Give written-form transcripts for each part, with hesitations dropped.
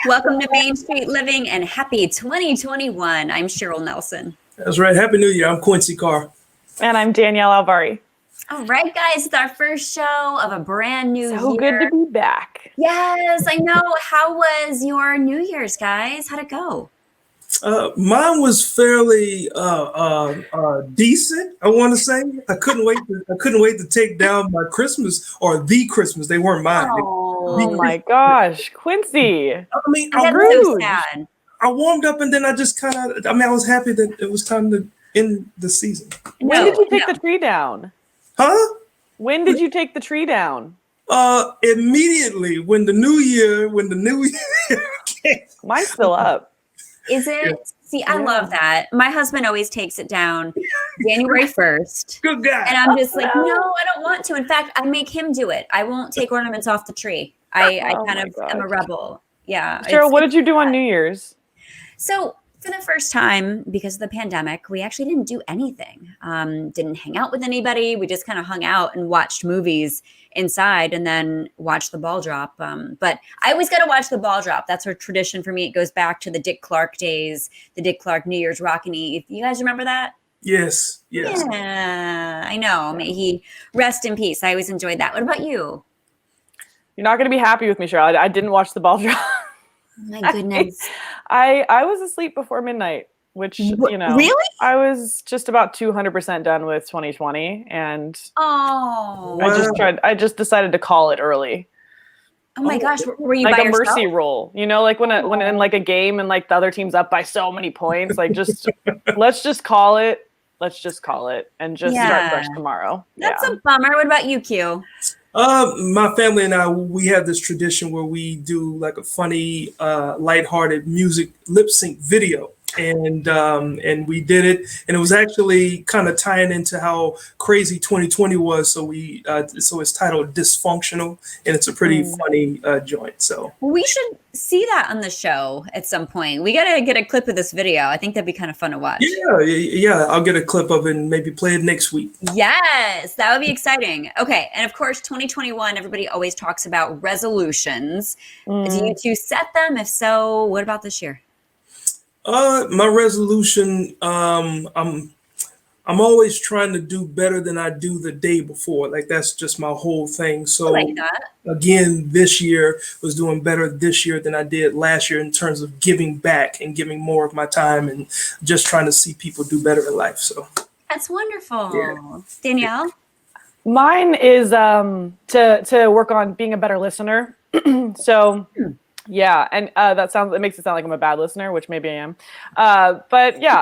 Welcome to Main Street Living and happy 2021. I'm Cheryl Nelson. That's right. Happy New Year. I'm Quincy Carr. And I'm Danielle Alvari. All right, guys, it's our first show of a brand new year. So good to be back. Yes, I know. How was your New Year's, guys? How'd it go? Mine was fairly decent. I want to say I couldn't wait to take down my Christmas or the Christmas. They weren't mine. Oh my gosh, Quincy! I mean, That's so sad. I warmed up and then I just kind of. I mean, I was happy that it was time to end the season. When did you take the tree down? Huh? When did you take the tree down? Immediately when the new year came. Mine's still up. Is it? Yeah. See, I love that. My husband always takes it down January 1st. Good guy. And I'm just like, no, I don't want to. In fact, I make him do it. I won't take ornaments off the tree. I am a rebel. Yeah. Cheryl, what did you do on New Year's? So for the first time, because of the pandemic, we actually didn't do anything. Didn't hang out with anybody. We just kind of hung out and watched movies inside and then watched the ball drop. But I always got to watch the ball drop. That's a tradition for me. It goes back to the Dick Clark days, the Dick Clark New Year's Rockin' Eve. You guys remember that? Yes. Yeah, I know. May he rest in peace. I always enjoyed that. What about you? You're not going to be happy with me, Cheryl. I didn't watch the ball drop. My goodness. I was asleep before midnight, which, really? I was just about 200% done with 2020. And I just decided to call it early. Oh my gosh. Were you like by a yourself? mercy rule, like when in like a game and like the other team's up by so many points, like just, let's just call it. Let's just call it and just start fresh tomorrow. That's a bummer. What about you, Q? My family and I, we have this tradition where we do like a funny, lighthearted music lip sync video. And we did it, and it was actually kind of tying into how crazy 2020 was. So so it's titled Dysfunctional, and it's a pretty funny joint. So we should see that on the show at some point. We got to get a clip of this video. I think that'd be kind of fun to watch. Yeah. I'll get a clip of it and maybe play it next week. Yes, that would be exciting. Okay, and of course, 2021. Everybody always talks about resolutions. Do you two set them? If so, what about this year? My resolution, I'm always trying to do better than I do the day before. Like that's just my whole thing. So I like that. Again, this year was doing better this year than I did last year in terms of giving back and giving more of my time and just trying to see people do better in life. So that's wonderful. Yeah. Danielle? Mine is to work on being a better listener. So yeah, and it makes it sound like I'm a bad listener, which maybe I am. But yeah,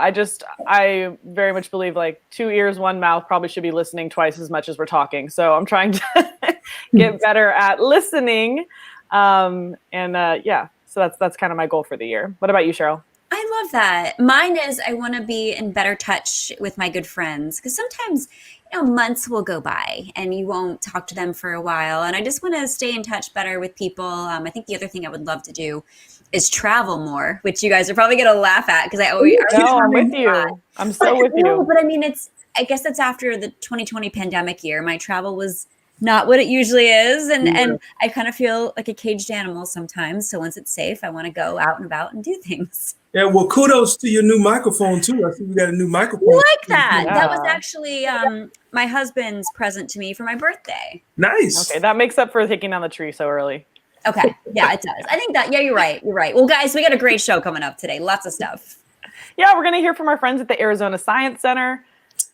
I very much believe like 2 ears, 1 mouth probably should be listening twice as much as we're talking. So I'm trying to get better at listening. So that's kind of my goal for the year. What about you, Cheryl? I love that. Mine is I want to be in better touch with my good friends, because sometimes months will go by and you won't talk to them for a while, and I just want to stay in touch better with people. I think the other thing I would love to do is travel more, which you guys are probably gonna laugh at because I'm with you. I'm so with you. But I mean, I guess that's after the 2020 pandemic year. My travel was not what it usually is, and I kind of feel like a caged animal sometimes. So once it's safe, I want to go out and about and do things. Yeah, well, kudos to your new microphone too. I think we got a new microphone. You like that? Yeah. That was actually my husband's present to me for my birthday. Nice. Okay, that makes up for taking down the tree so early. Okay, yeah, it does. I think that. Yeah, you're right. Well, guys, we got a great show coming up today. Lots of stuff. Yeah, we're gonna hear from our friends at the Arizona Science Center.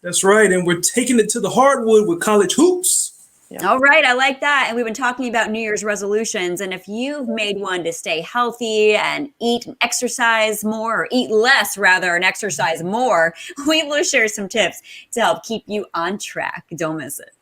That's right, and we're taking it to the hardwood with college hoops. Yeah. All right. I like that. And we've been talking about New Year's resolutions. And if you've made one to stay healthy and eat and exercise more, or eat less rather and exercise more, we will share some tips to help keep you on track. Don't miss it.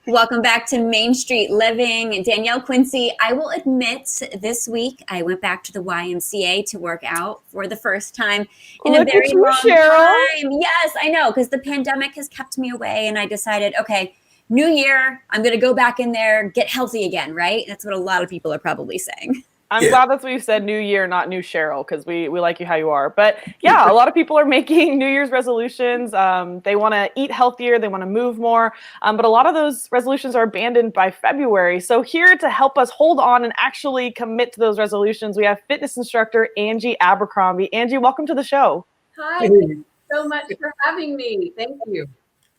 Welcome back to Main Street Living. Danielle, Quincy, I will admit this week I went back to the YMCA to work out for the first time in a very long time. Yes, I know, because the pandemic has kept me away, and I decided, okay, new year, I'm going to go back in there, get healthy again, right? That's what a lot of people are probably saying. I'm glad that's what you said, new year, not new Cheryl, because we like you how you are. But yeah, a lot of people are making New Year's resolutions. They want to eat healthier, they want to move more. But a lot of those resolutions are abandoned by February. So here to help us hold on and actually commit to those resolutions, we have fitness instructor Angi Abercrombie. Angi, welcome to the show. Hi, thank you so much for having me. Thank you.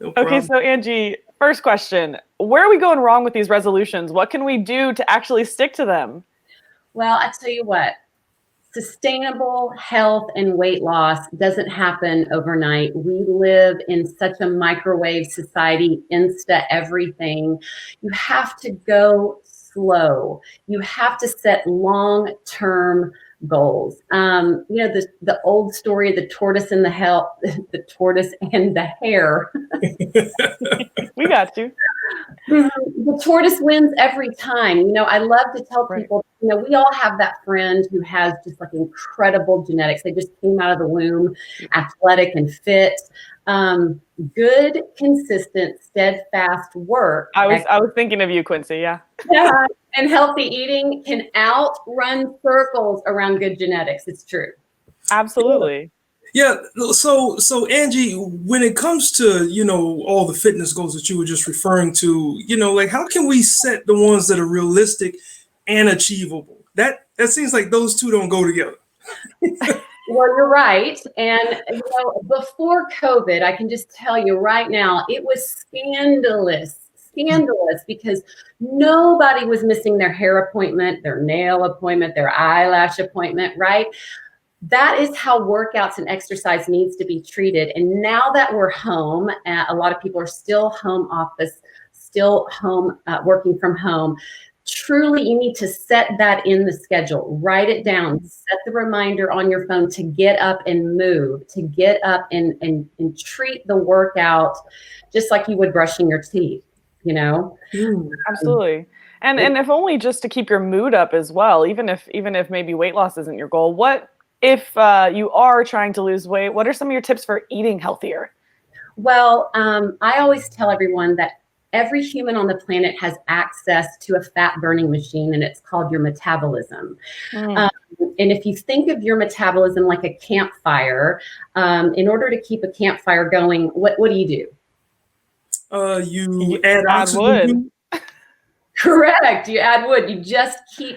No Okay, problem. so Angi, first question. Where are we going wrong with these resolutions? What can we do to actually stick to them? Well, I tell you what, sustainable health and weight loss doesn't happen overnight. We live in such a microwave society, insta everything. You have to go slow. You have to set long-term goals. The old story, the tortoise and the tortoise and the hare. We got you. The tortoise wins every time. I love to tell people, we all have that friend who has just like incredible genetics. They just came out of the womb, athletic and fit. Good, consistent, steadfast work. I was thinking of you, Quincy. Yeah. Yeah, and healthy eating can outrun circles around good genetics. It's true. Absolutely. Yeah. So Angi, when it comes to, all the fitness goals that you were just referring to, like how can we set the ones that are realistic and achievable? That seems like those two don't go together. Well, you're right. And before COVID, I can just tell you right now, it was scandalous because nobody was missing their hair appointment, their nail appointment, their eyelash appointment, right? That is how workouts and exercise needs to be treated. And now that we're home, a lot of people are still home office, still home, working from home. Truly, you need to set that in the schedule. Write it down. Set the reminder on your phone to get up and move, to get up and treat the workout just like you would brushing your teeth, Absolutely. And if only just to keep your mood up as well, even if maybe weight loss isn't your goal, what if you are trying to lose weight, what are some of your tips for eating healthier? Well, I always tell everyone that every human on the planet has access to a fat burning machine, and it's called your metabolism. And if you think of your metabolism like a campfire, in order to keep a campfire going, what do you do? You add oxygen. Wood. Correct. You add wood. You just keep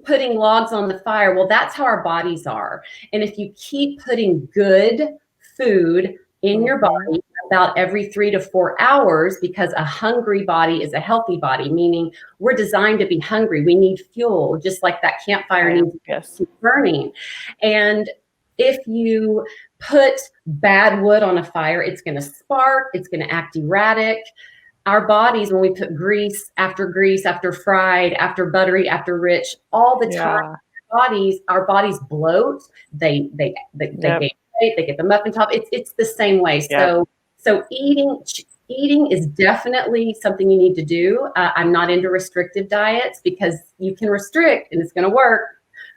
putting logs on the fire. Well, that's how our bodies are. And if you keep putting good food in your body about every 3 to 4 hours, because a hungry body is a healthy body, meaning we're designed to be hungry. We need fuel, just like that campfire needs to keep burning. And if you put bad wood on a fire, it's going to spark, it's going to act erratic. Our bodies, when we put grease after fried, after buttery, after rich, all the time, our bodies bloat. They gain weight. They get the muffin top. It's the same way. So eating is definitely something you need to do. I'm not into restrictive diets because you can restrict and it's going to work,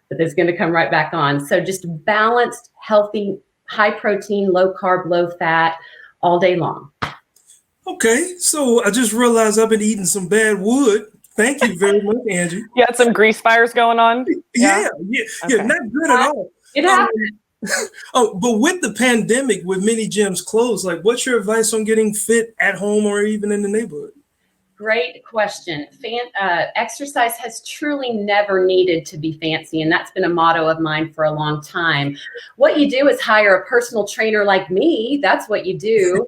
but it's going to come right back on. So just balanced, healthy, high protein, low carb, low fat, all day long. Okay, so I just realized I've been eating some bad wood. Thank you very much, Angi. You had some grease fires going on? Yeah, not good at all. It happened. But with the pandemic, with many gyms closed, like what's your advice on getting fit at home or even in the neighborhood? Great question. Exercise has truly never needed to be fancy, and that's been a motto of mine for a long time. What you do is hire a personal trainer like me. That's what you do.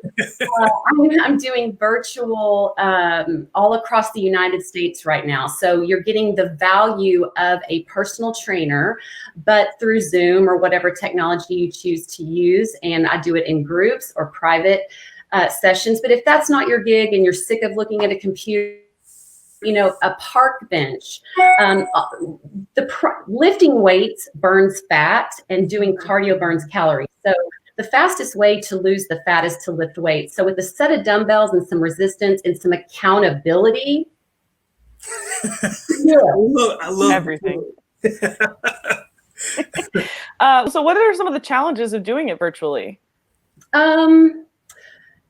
I'm doing virtual all across the United States right now. So you're getting the value of a personal trainer, but through Zoom or whatever technology you choose to use. And I do it in groups or private sessions. But if that's not your gig and you're sick of looking at a computer, a park bench, lifting weights burns fat and doing cardio burns calories. So the fastest way to lose the fat is to lift weights. So with a set of dumbbells and some resistance and some accountability. I love everything. So what are some of the challenges of doing it virtually?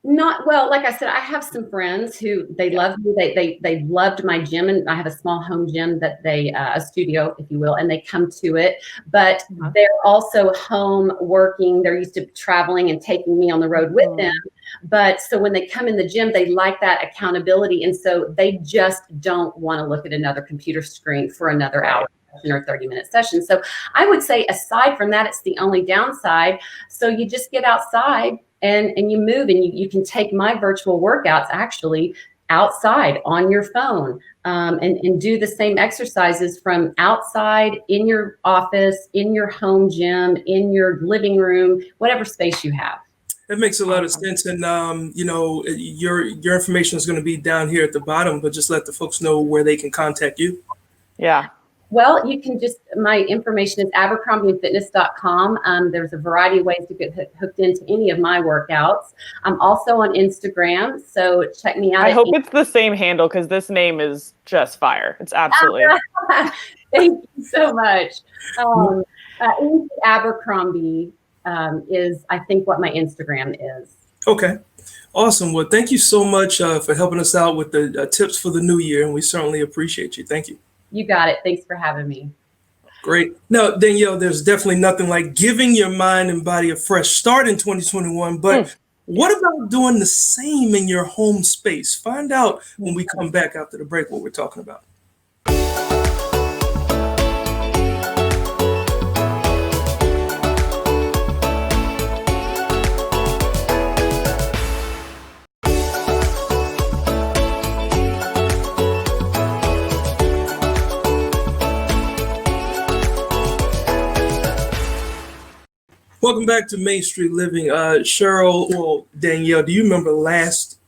Not well, like I said, I have some friends who they love me. They loved my gym, and I have a small home gym that a studio, if you will, and they come to it. But they're also home working. They're used to traveling and taking me on the road with them. But so when they come in the gym, they like that accountability, and so they just don't want to look at another computer screen for another hour or 30-minute session. So I would say, aside from that, it's the only downside. So you just get outside and you move, and you can take my virtual workouts actually outside on your phone, and do the same exercises from outside, in your office, in your home gym, in your living room, whatever space you have. That makes a lot of sense. And, your information is going to be down here at the bottom, but just let the folks know where they can contact you. Yeah. Well, you can my information is abercrombieandfitness.com. There's a variety of ways to get hooked into any of my workouts. I'm also on Instagram, so check me out. I hope it's the same handle, because this name is just fire. It's absolutely. Thank you so much. Angi Abercrombie is, I think, what my Instagram is. Okay. Awesome. Well, thank you so much for helping us out with the tips for the new year, and we certainly appreciate you. Thank you. You got it. Thanks for having me. Great. Now, Danielle, there's definitely nothing like giving your mind and body a fresh start in 2021, but what about doing the same in your home space? Find out when we come back after the break what we're talking about. Welcome back to Main Street Living. Cheryl, Danielle, do you remember last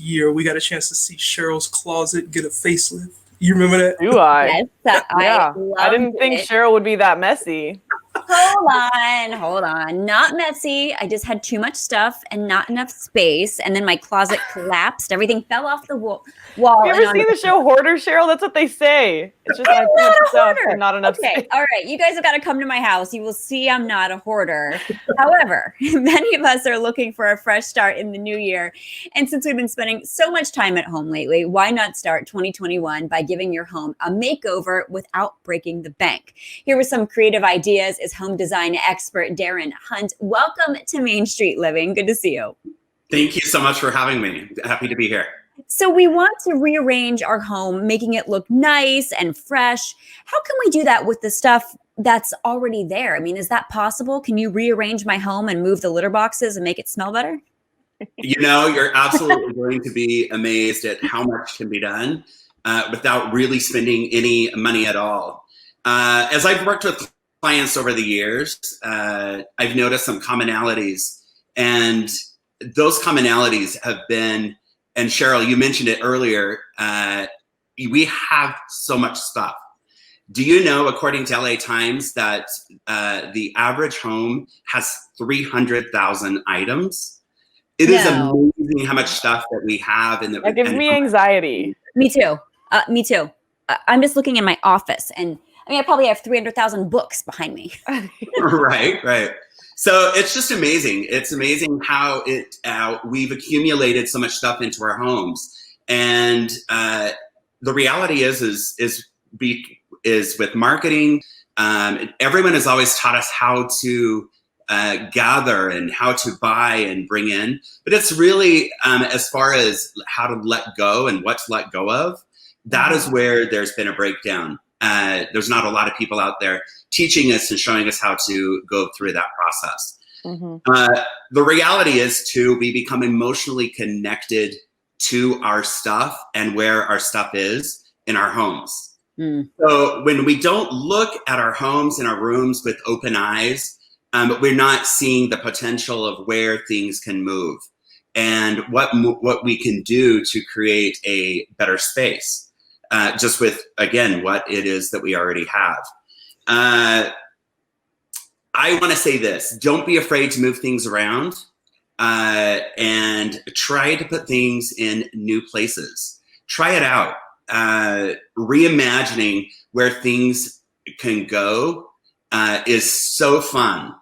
year we got a chance to see Cheryl's closet get a facelift? You remember that? Do I? Yes, Yeah. I didn't think it. Cheryl would be that messy. Hold on. Not messy. I just had too much stuff and not enough space. And then my closet collapsed. Everything fell off the wall. Have you ever seen the show Hoarder, Cheryl? That's what they say. It's just like too much stuff and not enough space. All right. You guys have got to come to my house. You will see I'm not a hoarder. However, many of us are looking for a fresh start in the new year. And since we've been spending so much time at home lately, why not start 2021 by giving your home a makeover without breaking the bank? Here with some creative ideas is home design expert Darin Hunt. Welcome to Main Street Living. Good to see you. Thank you so much for having me. Happy to be here. So we want to rearrange our home, making it look nice and fresh. How can we do that with the stuff that's already there? I mean, is that possible? Can you rearrange my home and move the litter boxes and make it smell better? You're absolutely going to be amazed at how much can be done without really spending any money at all. As I've worked with clients over the years, I've noticed some commonalities, and those commonalities have been, and Cheryl, you mentioned it earlier, we have so much stuff. Do you know, according to LA Times, that the average home has 300,000 items? It is amazing how much stuff that we have. That gives me anxiety. Me too. Me too. I'm just looking in my office, and I mean, I probably have 300,000 books behind me. Right. So it's just amazing. It's amazing how we've accumulated so much stuff into our homes. And the reality is with marketing, everyone has always taught us how to gather and how to buy and bring in. But it's really, as far as how to let go and what to let go of, that is where there's been a breakdown. There's not a lot of people out there teaching us and showing us how to go through that process. The reality is, too, we become emotionally connected to our stuff and where our stuff is in our homes. So when we don't look at our homes and our rooms with open eyes, we're not seeing the potential of where things can move and what we can do to create a better space. Just with, again, what it is that we already have. I want to say this: don't be afraid to move things around and try to put things in new places. Try it out. Reimagining where things can go is so fun.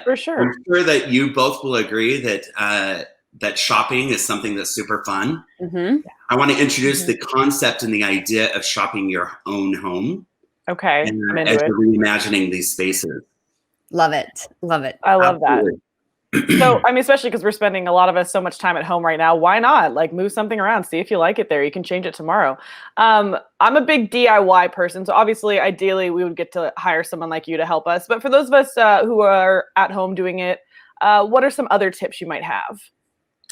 For sure. I'm sure that you both will agree that that shopping is something that's super fun. Mm-hmm. I want to introduce the concept and the idea of shopping your own home. Okay, And I'm as into it. you're reimagining these spaces. Love it. Love it. I love that. Absolutely. So, I mean, especially because we're spending a lot of us so much time at home right now. Why not? Like, move something around, see if you like it there. You can change it tomorrow. I'm a big DIY person. So, obviously, ideally, we would get to hire someone like you to help us. But for those of us who are at home doing it, what are some other tips you might have?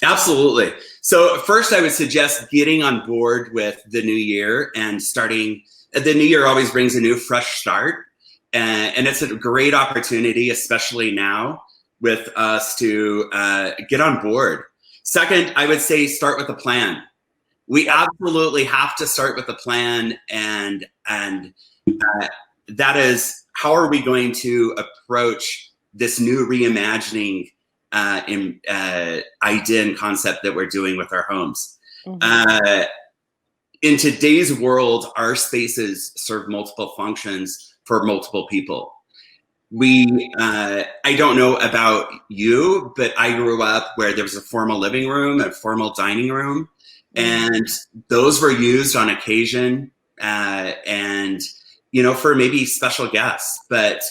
Absolutely. So, first, I would suggest getting on board with the new year and starting. The new year always brings a new, fresh start. And it's a great opportunity, especially now, with us to get on board. Second, I would say start with a plan. We absolutely have to start with a plan, and that is, how are we going to approach this new reimagining idea and concept that we're doing with our homes? Mm-hmm. In today's world, our spaces serve multiple functions for multiple people. I don't know about you, but I grew up where there was a formal living room, a formal dining room, and those were used on occasion, and for maybe special guests. But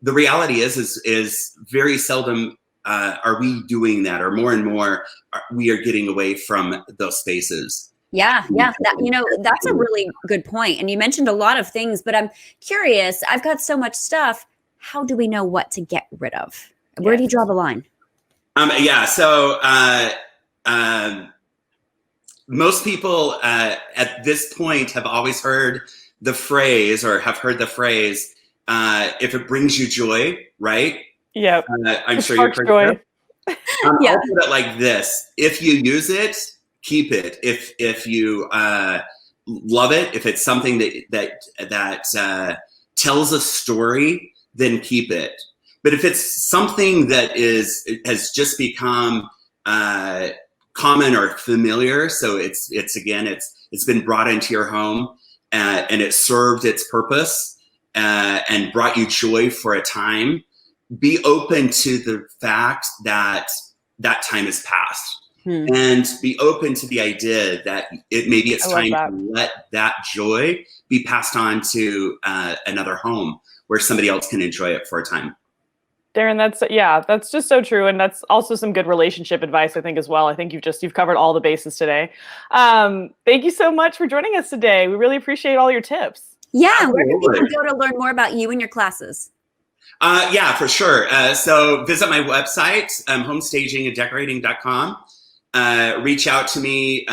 the reality is very seldom are we doing that, or more and more we are getting away from those spaces. Yeah. That's a really good point. And you mentioned a lot of things, but I'm curious. I've got so much stuff. How do we know what to get rid of? Where do you draw the line? So most people at this point have always heard the phrase, if it brings you joy, right? Yeah. I'm sure you've heard joy. I'll put it like this: if you use it, keep it. If you love it, if it's something that tells a story, then keep it. But if it's something that has just become common or familiar, so it's been brought into your home and it served its purpose and brought you joy for a time, be open to the fact that that time has passed. And be open to the idea that maybe it's time to let that joy be passed on to another home where somebody else can enjoy it for a time. Darin, that's just so true. And that's also some good relationship advice, I think, as well. I think you've covered all the bases today. Thank you so much for joining us today. We really appreciate all your tips. Yeah. Where can people go to learn more about you and your classes? For sure. So visit my website, homestaginganddecorating.com. Reach out to me,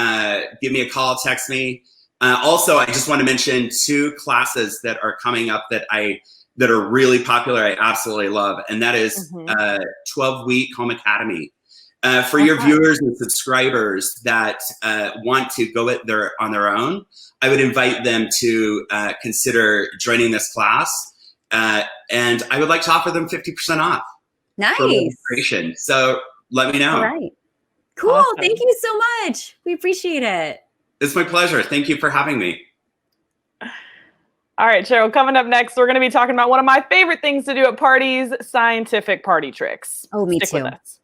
give me a call, text me. Also, I just want to mention 2 classes that are coming up that are really popular. I absolutely love, and that is 12-week Home Academy. For your viewers and subscribers that want to go on their own, I would invite them to consider joining this class, and I would like to offer them 50% off. Nice. For registration. So let me know. All right. Cool. Awesome. Thank you so much. We appreciate it. It's my pleasure. Thank you for having me. All right, Cheryl, coming up next, we're going to be talking about one of my favorite things to do at parties, scientific party tricks. Oh, me Stick too. With us.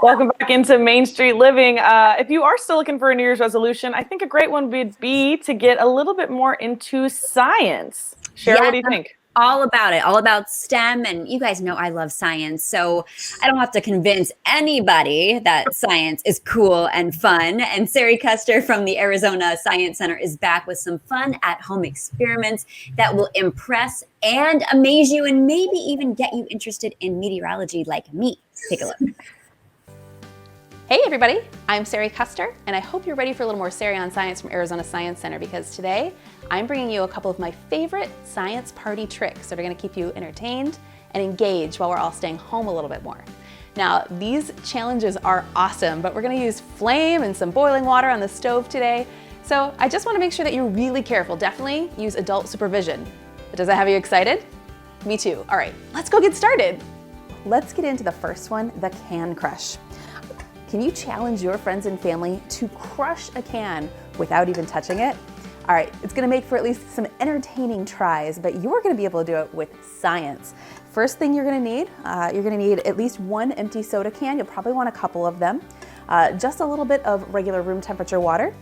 Welcome back into Main Street Living. If you are still looking for a New Year's resolution, I think a great one would be to get a little bit more into science. Cheryl, what do you think? All about it, all about STEM. And you guys know I love science, so I don't have to convince anybody that science is cool and fun. And Sari Custer from the Arizona Science Center is back with some fun at-home experiments that will impress and amaze you and maybe even get you interested in meteorology like me. Take a look. Hey everybody, I'm Sari Custer, and I hope you're ready for a little more Sari on Science from Arizona Science Center, because today I'm bringing you a couple of my favorite science party tricks that are going to keep you entertained and engaged while we're all staying home a little bit more. Now, these challenges are awesome, but we're going to use flame and some boiling water on the stove today, so I just want to make sure that you're really careful. Definitely use adult supervision. But does that have you excited? Me too. All right, let's go get started. Let's get into the first one, the can crush. Can you challenge your friends and family to crush a can without even touching it? All right, it's gonna make for at least some entertaining tries, but you're gonna be able to do it with science. First thing you're gonna need at least one empty soda can. You'll probably want a couple of them. Just a little bit of regular room temperature water,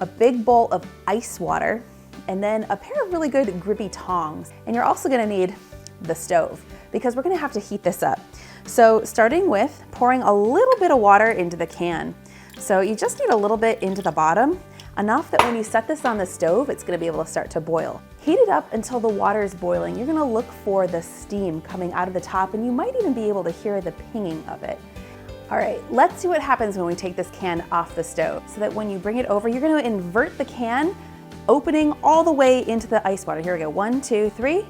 a big bowl of ice water, and then a pair of really good grippy tongs. And you're also gonna need the stove because we're gonna have to heat this up. So starting with pouring a little bit of water into the can. So you just need a little bit into the bottom, enough that when you set this on the stove, it's gonna be able to start to boil. Heat it up until the water is boiling. You're gonna look for the steam coming out of the top, and you might even be able to hear the pinging of it. All right, let's see what happens when we take this can off the stove. So that when you bring it over, you're gonna invert the can, opening all the way into the ice water. Here we go, 1, 2, 3.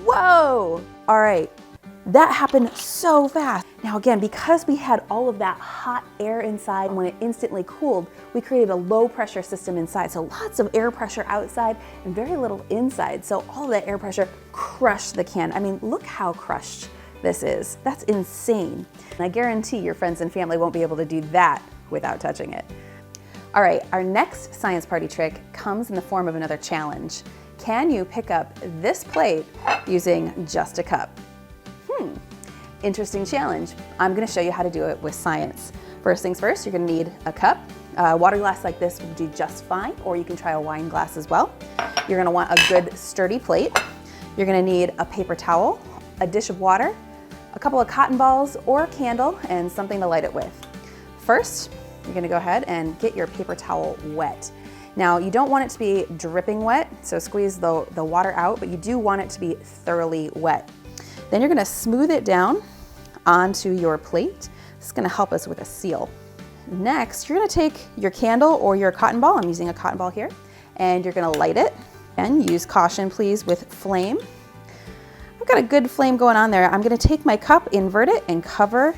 Whoa! All right, that happened so fast. Now again, because we had all of that hot air inside, when it instantly cooled, we created a low pressure system inside. So lots of air pressure outside and very little inside. So all of that air pressure crushed the can. I mean, look how crushed this is. That's insane. And I guarantee your friends and family won't be able to do that without touching it. All right, our next science party trick comes in the form of another challenge. Can you pick up this plate using just a cup? Interesting challenge. I'm gonna show you how to do it with science. First things first, you're gonna need a cup. A water glass like this will do just fine, or you can try a wine glass as well. You're gonna want a good sturdy plate. You're gonna need a paper towel, a dish of water, a couple of cotton balls or a candle, and something to light it with. First, you're gonna go ahead and get your paper towel wet. Now, you don't want it to be dripping wet, so squeeze the water out, but you do want it to be thoroughly wet. Then you're gonna smooth it down onto your plate. This is gonna help us with a seal. Next, you're gonna take your candle or your cotton ball, I'm using a cotton ball here, and you're gonna light it. And use caution, please, with flame. I've got a good flame going on there. I'm gonna take my cup, invert it, and cover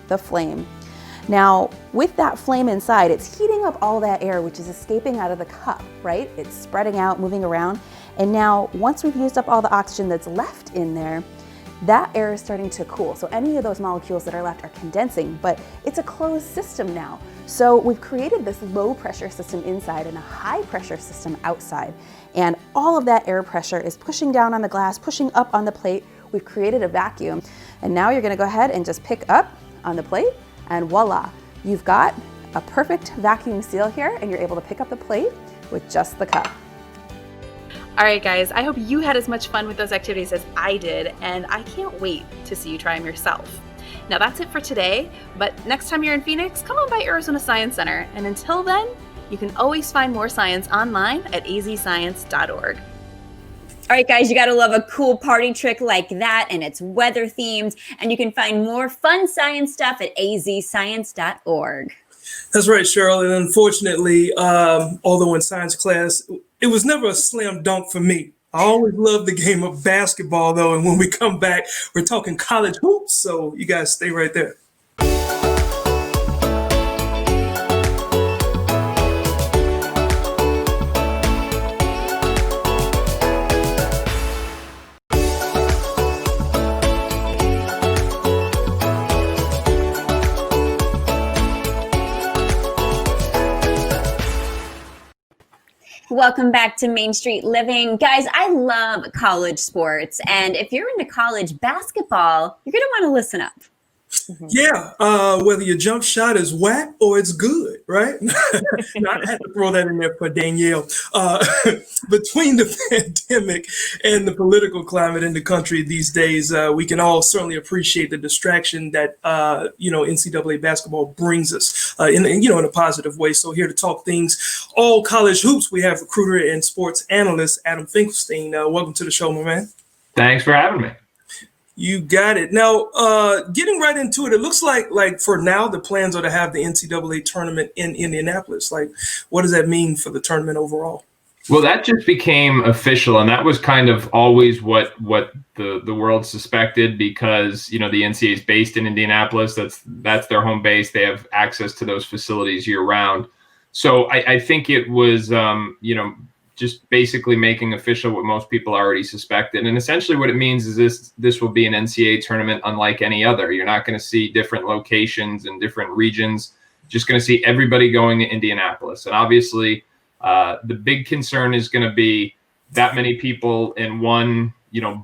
the flame. Now, with that flame inside, it's heating up all that air which is escaping out of the cup, right? It's spreading out, moving around. And now, once we've used up all the oxygen that's left in there, that air is starting to cool. So any of those molecules that are left are condensing, but it's a closed system now. So we've created this low pressure system inside and a high pressure system outside. And all of that air pressure is pushing down on the glass, pushing up on the plate. We've created a vacuum. And now you're gonna go ahead and just pick up on the plate, and voila, you've got a perfect vacuum seal here, and you're able to pick up the plate with just the cup. All right, guys, I hope you had as much fun with those activities as I did, and I can't wait to see you try them yourself. Now that's it for today, but next time you're in Phoenix, come on by Arizona Science Center, and until then, you can always find more science online at azscience.org. All right, guys, you gotta love a cool party trick like that, and it's weather themed, and you can find more fun science stuff at azscience.org. That's right, Cheryl. And unfortunately, although in science class, it was never a slam dunk for me. I always loved the game of basketball, though. And when we come back, we're talking college hoops. So you guys stay right there. Welcome back to Main Street Living. Guys, I love college sports. And if you're into college basketball, you're going to want to listen up. Yeah, whether your jump shot is whack or it's good, right? I had to throw that in there for Danielle. Between the pandemic and the political climate in the country these days, we can all certainly appreciate the distraction that NCAA basketball brings us in a positive way. So here to talk things all college hoops, we have recruiter and sports analyst Adam Finkelstein. Welcome to the show, my man. Thanks for having me. You got it. Now, getting right into it, it looks like for now, the plans are to have the NCAA tournament in Indianapolis. Like, what does that mean for the tournament overall? Well, that just became official, and that was kind of always what the world suspected because, the NCAA is based in Indianapolis. That's their home base. They have access to those facilities year round. So I think it was, just basically making official what most people already suspected. And essentially what it means is this will be an NCAA tournament unlike any other. You're not going to see different locations and different regions. Just going to see everybody going to Indianapolis. And obviously the big concern is going to be that many people in one,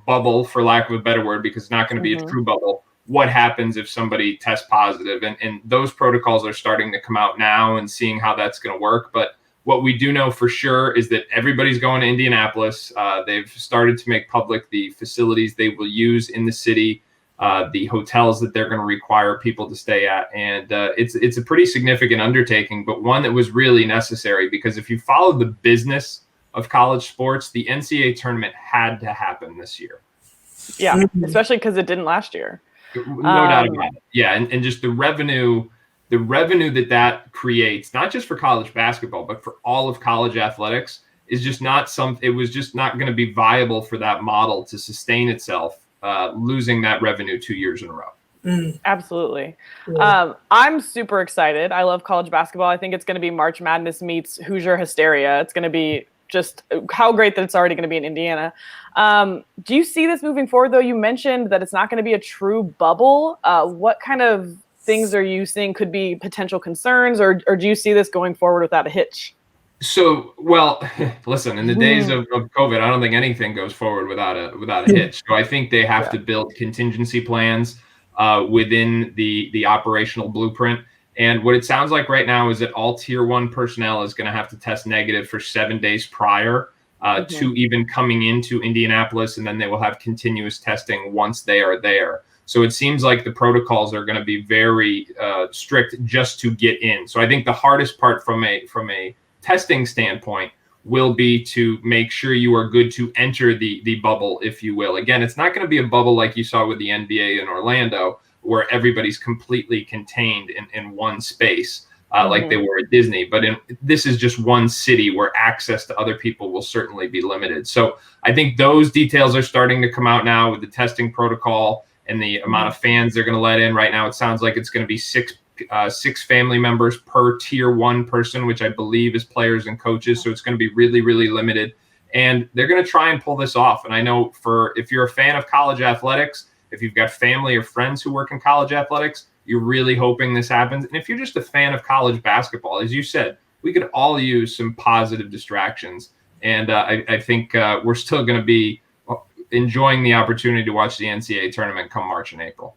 bubble, for lack of a better word, because it's not going to be a true bubble. What happens if somebody tests positive? And those protocols are starting to come out now and seeing how that's going to work. But what we do know for sure is that everybody's going to Indianapolis. They've started to make public the facilities they will use in the city, the hotels that they're going to require people to stay at. And it's a pretty significant undertaking, but one that was really necessary, because if you follow the business of college sports, the NCAA tournament had to happen this year. Yeah, especially because it didn't last year. No doubt about it. Yeah, and just the revenue that creates, not just for college basketball, but for all of college athletics, is just not it was just not going to be viable for that model to sustain itself, losing that revenue 2 years in a row. Absolutely. I'm super excited. I love college basketball. I think it's going to be March Madness meets Hoosier hysteria. It's going to be just how great that it's already going to be in Indiana. Do you see this moving forward, though? You mentioned that it's not going to be a true bubble. What kind of things are you seeing could be potential concerns, or do you see this going forward without a hitch? So, well, listen, in the days of COVID, I don't think anything goes forward without a hitch. So I think they have to build contingency plans within the operational blueprint. And what it sounds like right now is that all tier 1 personnel is going to have to test negative for 7 days prior to even coming into Indianapolis. And then they will have continuous testing once they are there. So it seems like the protocols are going to be very strict just to get in. So I think the hardest part from a testing standpoint will be to make sure you are good to enter the bubble, if you will. Again, it's not going to be a bubble like you saw with the NBA in Orlando, where everybody's completely contained in one space, like they were at Disney. But this is just one city where access to other people will certainly be limited. So I think those details are starting to come out now with the testing protocol and the amount of fans they're going to let in. Right now, it sounds like it's going to be six family members per tier 1 person, which I believe is players and coaches. So it's going to be really, really limited. And they're going to try and pull this off. And I know if you're a fan of college athletics, if you've got family or friends who work in college athletics, you're really hoping this happens. And if you're just a fan of college basketball, as you said, we could all use some positive distractions. And I think we're still going to be enjoying the opportunity to watch the NCAA tournament come March and April.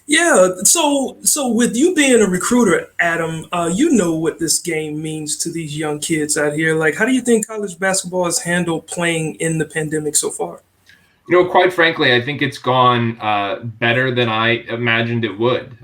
Yeah. So with you being a recruiter, Adam, you know what this game means to these young kids out here. Like, how do you think college basketball has handled playing in the pandemic so far? Quite frankly, I think it's gone better than I imagined it would,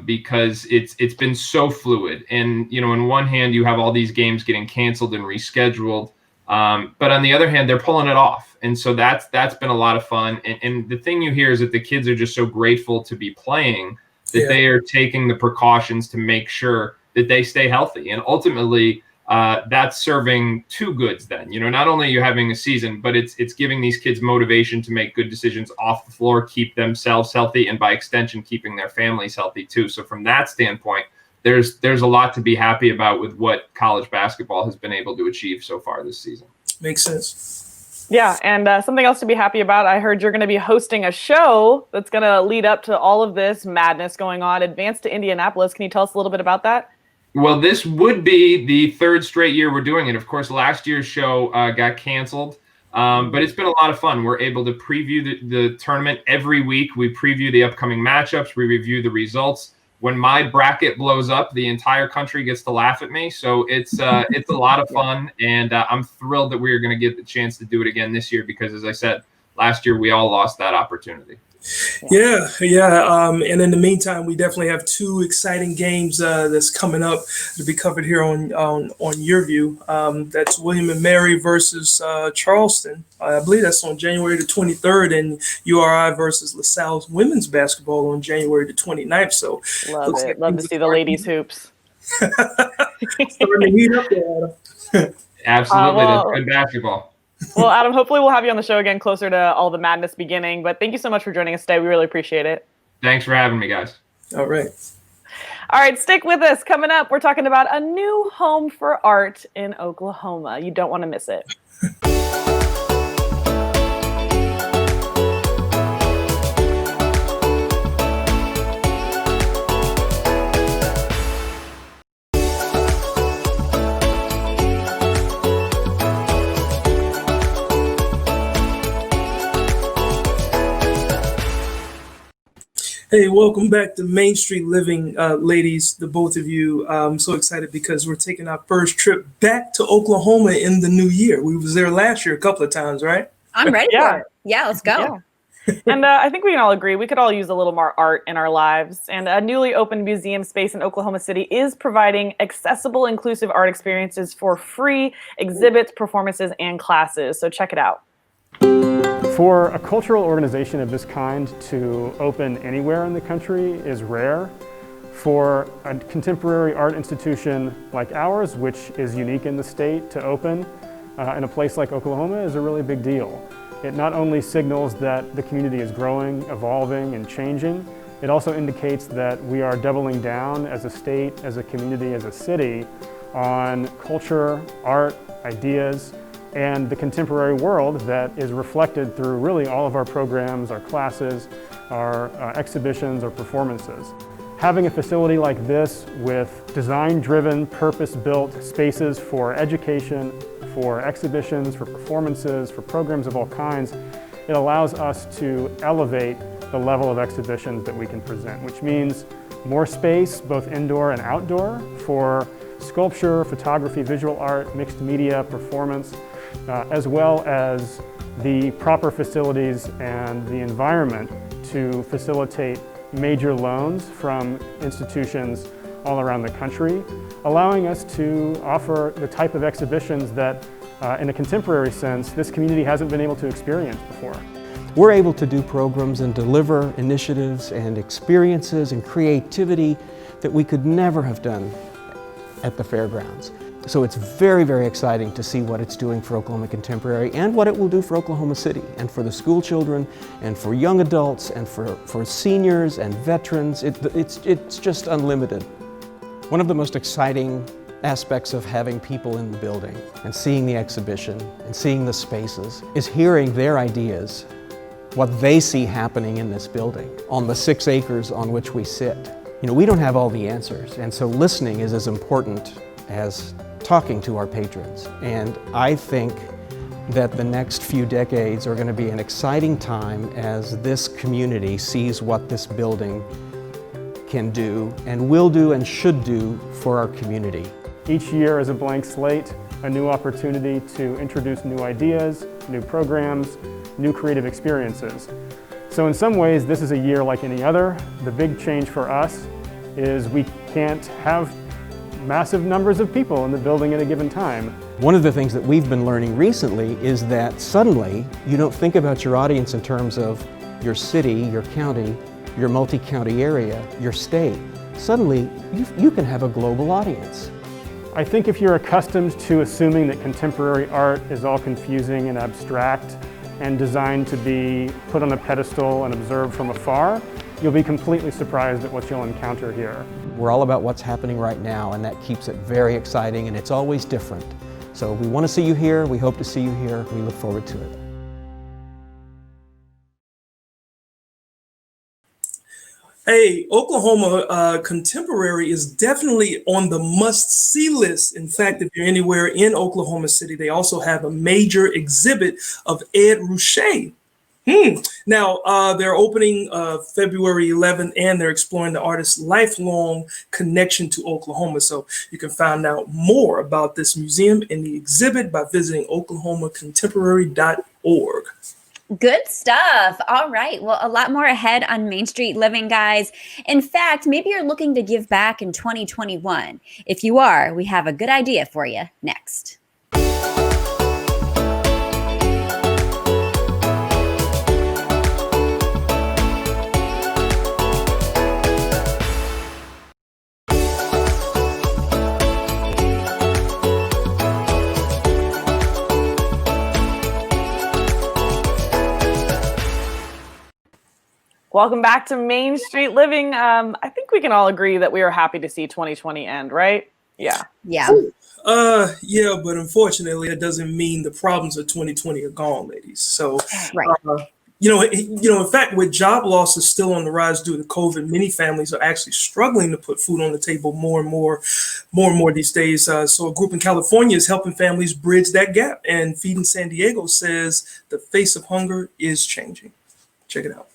because it's been so fluid. And, in one hand, you have all these games getting canceled and rescheduled. But on the other hand, they're pulling it off. And so that's been a lot of fun. And the thing you hear is that the kids are just so grateful to be playing that they are taking the precautions to make sure that they stay healthy. And ultimately, that's serving two goods then. Not only are you having a season, but it's giving these kids motivation to make good decisions off the floor, keep themselves healthy, and by extension, keeping their families healthy too. So from that standpoint, there's a lot to be happy about with what college basketball has been able to achieve so far this season. Makes sense. Yeah, and something else to be happy about, I heard you're going to be hosting a show that's going to lead up to all of this madness going on, Advance to Indianapolis. Can you tell us a little bit about that? Well, this would be the third straight year we're doing it. Of course, last year's show got canceled, but it's been a lot of fun. We're able to preview the tournament every week. We preview the upcoming matchups. We review the results. When my bracket blows up, the entire country gets to laugh at me. So it's a lot of fun, and I'm thrilled that we are going to get the chance to do it again this year because, as I said, last year we all lost that opportunity. Yeah. And in the meantime, we definitely have two exciting games that's coming up to be covered here on Your View. That's William and Mary versus Charleston. I believe that's on January the 23rd, and URI versus LaSalle's women's basketball on January the 29th. So love it. Love to see the ladies hoops. Starting to heat up there, Adam. Absolutely, that's good basketball. Well, Adam, hopefully we'll have you on the show again closer to all the madness beginning. But thank you so much for joining us today. We really appreciate it. Thanks for having me, guys. All right. All right, stick with us. Coming up, we're talking about a new home for art in Oklahoma. You don't want to miss it. Hey, welcome back to Main Street Living, ladies, the both of you. I'm so excited because we're taking our first trip back to Oklahoma in the new year. We was there last year a couple of times, right? I'm ready Yeah. for it. Yeah, let's go. Yeah. And I think we can all agree we could all use a little more art in our lives. And a newly opened museum space in Oklahoma City is providing accessible, inclusive art experiences for free exhibits, performances, and classes. So check it out. For a cultural organization of this kind to open anywhere in the country is rare. For a contemporary art institution like ours, which is unique in the state, to open in a place like Oklahoma is a really big deal. It not only signals that the community is growing, evolving, and changing, it also indicates that we are doubling down as a state, as a community, as a city on culture, art, ideas, and the contemporary world that is reflected through really all of our programs, our classes, our exhibitions, our performances. Having a facility like this with design-driven, purpose-built spaces for education, for exhibitions, for performances, for programs of all kinds, it allows us to elevate the level of exhibitions that we can present, which means more space, both indoor and outdoor, for sculpture, photography, visual art, mixed media, performance, as well as the proper facilities and the environment to facilitate major loans from institutions all around the country, allowing us to offer the type of exhibitions that, in a contemporary sense, this community hasn't been able to experience before. We're able to do programs and deliver initiatives and experiences and creativity that we could never have done at the fairgrounds. So it's very, very exciting to see what it's doing for Oklahoma Contemporary and what it will do for Oklahoma City and for the school children and for young adults and for seniors and veterans. It's just unlimited. One of the most exciting aspects of having people in the building and seeing the exhibition and seeing the spaces is hearing their ideas, what they see happening in this building on the 6 acres on which we sit. You know, we don't have all the answers, and so listening is as important as talking to our patrons. And I think that the next few decades are going to be an exciting time as this community sees what this building can do and will do and should do for our community. Each year is a blank slate, a new opportunity to introduce new ideas, new programs, new creative experiences. So in some ways, this is a year like any other. The big change for us is we can't have massive numbers of people in the building at a given time. One of the things that we've been learning recently is that suddenly you don't think about your audience in terms of your city, your county, your multi-county area, your state. Suddenly you can have a global audience. I think if you're accustomed to assuming that contemporary art is all confusing and abstract and designed to be put on a pedestal and observed from afar, you'll be completely surprised at what you'll encounter here. We're all about what's happening right now, and that keeps it very exciting, and it's always different. So we want to see you here. We hope to see you here. We look forward to it. Hey, Oklahoma Contemporary is definitely on the must-see list. In fact, if you're anywhere in Oklahoma City, they also have a major exhibit of Ed Ruscha. Now, they're opening February 11th, and they're exploring the artist's lifelong connection to Oklahoma. So you can find out more about this museum and the exhibit by visiting oklahomacontemporary.org. Good stuff. All right. Well, a lot more ahead on Main Street Living, guys. In fact, maybe you're looking to give back in 2021. If you are, we have a good idea for you next. Welcome back to Main Street Living. I think we can all agree that we are happy to see 2020 end, right? Yeah. Yeah. Yeah, but unfortunately, that doesn't mean the problems of 2020 are gone, ladies. So, Right. in fact, with job losses still on the rise due to COVID, many families are actually struggling to put food on the table more and more these days. So a group in California is helping families bridge that gap. And Feeding San Diego says the face of hunger is changing. Check it out.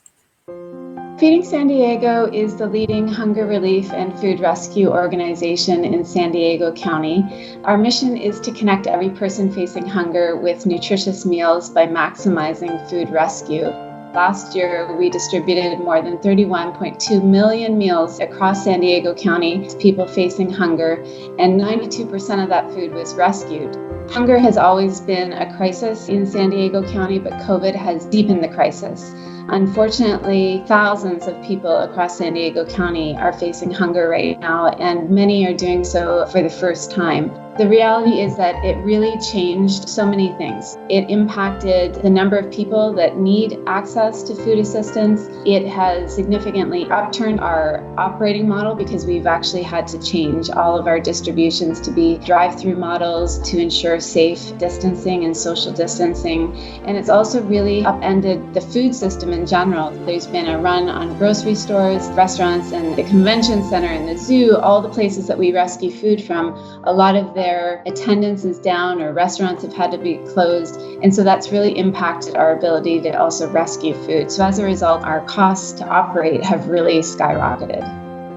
Feeding San Diego is the leading hunger relief and food rescue organization in San Diego County. Our mission is to connect every person facing hunger with nutritious meals by maximizing food rescue. Last year, we distributed more than 31.2 million meals across San Diego County to people facing hunger, and 92% of that food was rescued. Hunger has always been a crisis in San Diego County, but COVID has deepened the crisis. Unfortunately, thousands of people across San Diego County are facing hunger right now, and many are doing so for the first time. The reality is that it really changed so many things. It impacted the number of people that need access to food assistance. It has significantly upturned our operating model because we've actually had to change all of our distributions to be drive-through models to ensure safe distancing and social distancing. And it's also really upended the food system in general. There's been a run on grocery stores, restaurants, and the convention center and the zoo, all the places that we rescue food from. A lot of their attendance is down, or restaurants have had to be closed. And so that's really impacted our ability to also rescue food. So as a result, our costs to operate have really skyrocketed.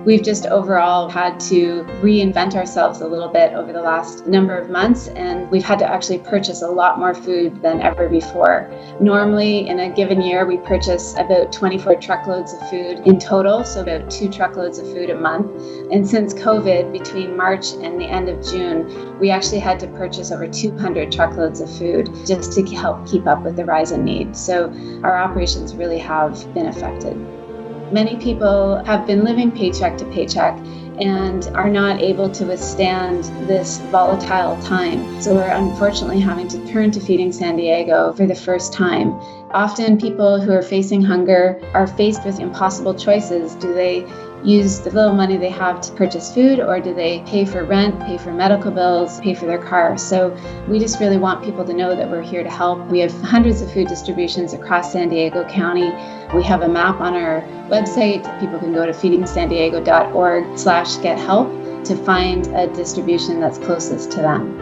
We've just overall had to reinvent ourselves a little bit over the last number of months, and we've had to actually purchase a lot more food than ever before. Normally, in a given year, we purchase about 24 truckloads of food in total, so about 2 truckloads of food a month. And since COVID, between March and the end of June, we actually had to purchase over 200 truckloads of food just to help keep up with the rise in need. So our operations really have been affected. Many people have been living paycheck to paycheck and are not able to withstand this volatile time. So we're unfortunately having to turn to Feeding San Diego for the first time. Often people who are facing hunger are faced with impossible choices. Do they use the little money they have to purchase food, or do they pay for rent, pay for medical bills, pay for their car? So we just really want people to know that we're here to help. We have hundreds of food distributions across San Diego County. We have a map on our website. People can go to feedingsandiego.org/get-help to find a distribution that's closest to them.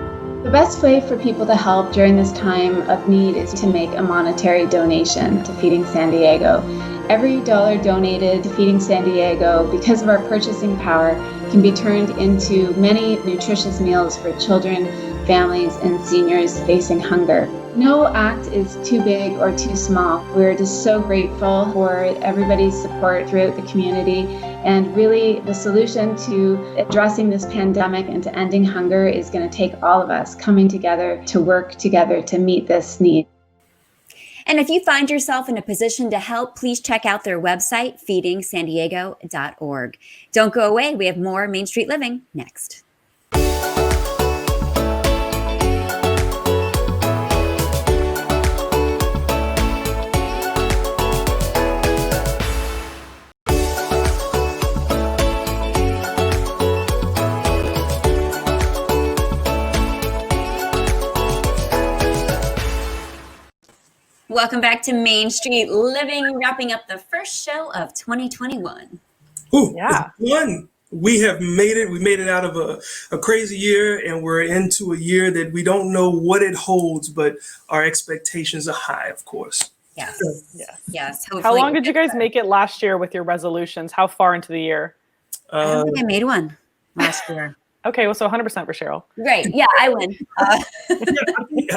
The best way for people to help during this time of need is to make a monetary donation to Feeding San Diego. Every dollar donated to Feeding San Diego, because of our purchasing power, can be turned into many nutritious meals for children, families, and seniors facing hunger. No act is too big or too small. We're just so grateful for everybody's support throughout the community. And really, the solution to addressing this pandemic and to ending hunger is going to take all of us coming together to work together to meet this need. And if you find yourself in a position to help, please check out their website, feedingsandiego.org. Don't go away. We have more Main Street Living next. Welcome back to Main Street Living, wrapping up the first show of 2021. Ooh, Yeah. it's fun. We have made it. We made it out of a crazy year, and we're into a year that we don't know what it holds, but our expectations are high, of course. Yes. Yes. Yes. How Hopefully long did you guys make it last year with your resolutions? How far into the year? I don't think I made one last year. Okay, well, so 100% for Cheryl. Great. Yeah, I win. I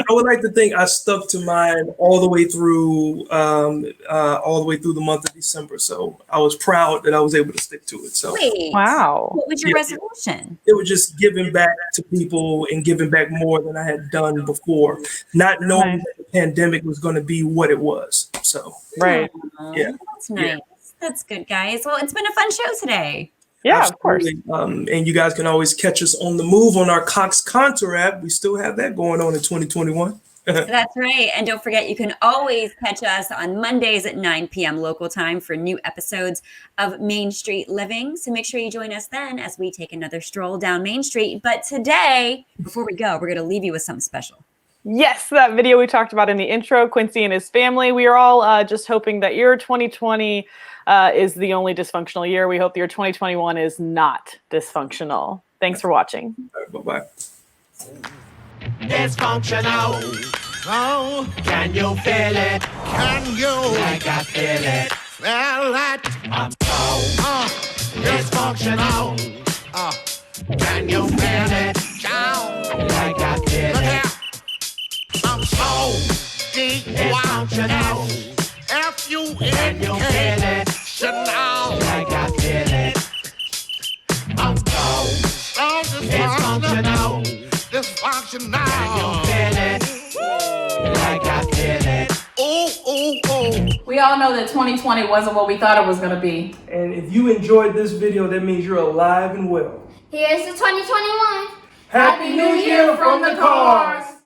would like to think I stuck to mine all the way through the month of December. So I was proud that I was able to stick to it. So Wait. Wow. What was your Yeah. resolution? it was just giving back to people and giving back more than I had done before, not knowing Nice. that the pandemic was going to be what it was. So Right. Aw, Yeah. That's nice. That's good, guys. Well, it's been a fun show today. Yeah, of course. absolutely. And you guys can always catch us on the move on our Cox Contour app. We still have that going on in 2021. That's right. And don't forget, you can always catch us on Mondays at 9 p.m. local time for new episodes of Main Street Living. So make sure you join us then as we take another stroll down Main Street. But today, before we go, we're going to leave you with something special. Yes, that video we talked about in the intro, Quincy and his family. We are all just hoping that year 2020 is the only dysfunctional year. We hope the year 2021 is not dysfunctional. Thanks for watching. Bye-bye. Dysfunctional. Oh, can you feel it? Can you? Like I feel it. Feel it. I'm so dysfunctional. Can you feel it? Like I feel it. Look here. I'm so dysfunctional. F-U-N-K-tional. Like I feel it. I'm so dysfunctional. Dysfunctional. Can you feel it? Like I feel it. Ooh, ooh, ooh. We all know that 2020 wasn't what we thought it was going to be. And if you enjoyed this video, that means you're alive and well. Here's the 2021. Happy New Year from the Cars.